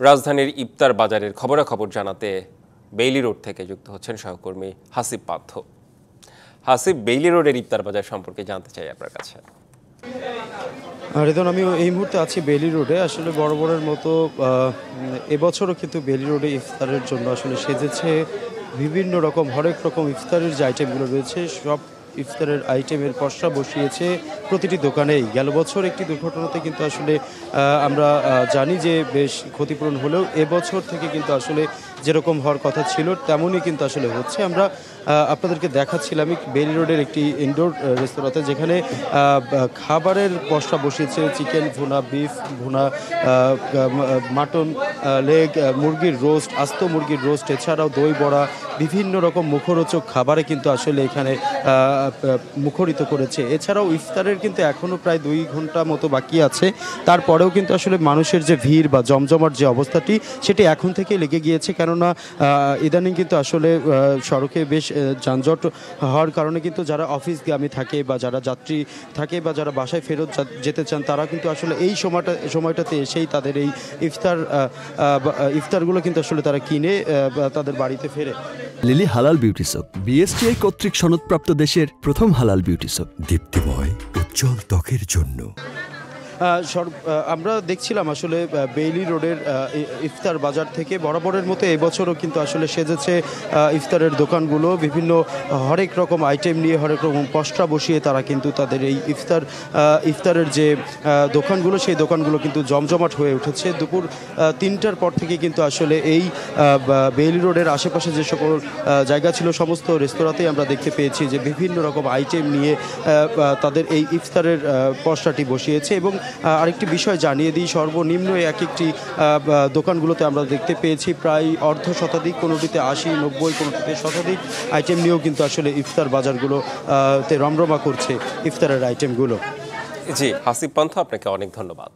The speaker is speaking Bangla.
রাজধানীর ইফতার বাজারের খবরাখবর জানাতে বেইলি রোড থেকে যুক্ত হচ্ছেন সহকর্মী হাসিব পান্থ। হাসিব, বেইলি রোডের ইফতার বাজার সম্পর্কে জানতে চাই আপনার কাছে। রেদন, আমি এই মুহূর্তে আছি বেইলি রোডে। আসলে বরাবরের মতো এবছরও কিন্তু বেইলি রোডে ইফতারের জন্য আসলে সেজেছে বিভিন্ন রকম হরেক রকম ইফতারের যে আইটেমগুলো রয়েছে, সব ইফতারের আইটেমের পসরা বসিয়েছে প্রতিটি দোকানেই। গেল বছর একটি দুর্ঘটনাতে কিন্তু আসলে আমরা জানি যে বেশ ক্ষতিপূরণ হলেও এবছর থেকে কিন্তু আসলে যেরকম হওয়ার কথা ছিল তেমনই কিন্তু আসলে হচ্ছে। আমরা আপনাদেরকে দেখাচ্ছিলাম বেইলি রোডের একটি ইনডোর রেস্তোরাঁতে, যেখানে খাবারের পসরা বসিয়েছে চিকেন ভুনা, বিফ ভুনা, মাটন লেগ, মুরগির রোস্ট, আস্ত মুরগির রোস্ট, এছাড়াও দই বড়া, বিভিন্ন রকম মুখরোচক খাবারে কিন্তু আসলে এখানে মুখরিত করেছে। এছাড়াও ইফতারের কিন্তু এখনও প্রায় 2 ঘন্টা মতো বাকি আছে। তারপরেও কিন্তু আসলে মানুষের যে ভিড় বা জমজমাট যে অবস্থাটি, সেটি এখন থেকে লেগে গিয়েছে। কেননা ইদানিং কিন্তু আসলে সড়কে বেশ যানজট হওয়ার কারণে কিন্তু যারা অফিসগামী থাকে বা যারা যাত্রী থাকে বা যারা বাসায় ফেরত যেতে চান, তারা কিন্তু আসলে এই সময়টাতে এসেই তাদের এই ইফতারগুলো কিন্তু আসলে তারা কিনে তাদের বাড়িতে ফেরে। লিলি হালাল বিউটি সোপ, বিএসটিআই কর্তৃক সনদপ্রাপ্ত দেশের প্রথম হালাল বিউটি সোপ, দীপ্তিময় উজ্জ্বল ত্বকের জন্য। আমরা দেখছিলাম আসলে বেইলি রোডের ইফতার বাজার থেকে বরাবরের মতো এবছরও কিন্তু আসলে সেজেছে ইফতারের দোকানগুলো। বিভিন্ন হরেক রকম আইটেম নিয়ে, হরেক রকম পসরা বসিয়ে তারা কিন্তু তাদের এই ইফতারের যে দোকানগুলো, সেই দোকানগুলো কিন্তু জমজমাট হয়ে উঠেছে। দুপুর 3টার পর থেকে কিন্তু আসলে এই বেইলি রোডের আশেপাশে যে সকল জায়গা ছিল, সমস্ত রেস্তোরাঁতেই আমরা দেখতে পেয়েছি যে বিভিন্ন রকম আইটেম নিয়ে তাদের এই ইফতারের পসরাটি বসিয়েছে। এবং আরেকটি বিষয় জানিয়ে দিই, সর্বনিম্ন একটি দোকানগুলোতে আমরা দেখতে পেয়েছি প্রায় অর্ধ শতাধিক, কোনোটিতে 80, 90, কোনোটিতে শতাধিক আইটেম নিয়েও কিন্তু আসলে ইফতার বাজারগুলোতে রমরমা করছে ইফতারের আইটেমগুলো। জি হাসিব পান্থ, আপনাকে অনেক ধন্যবাদ।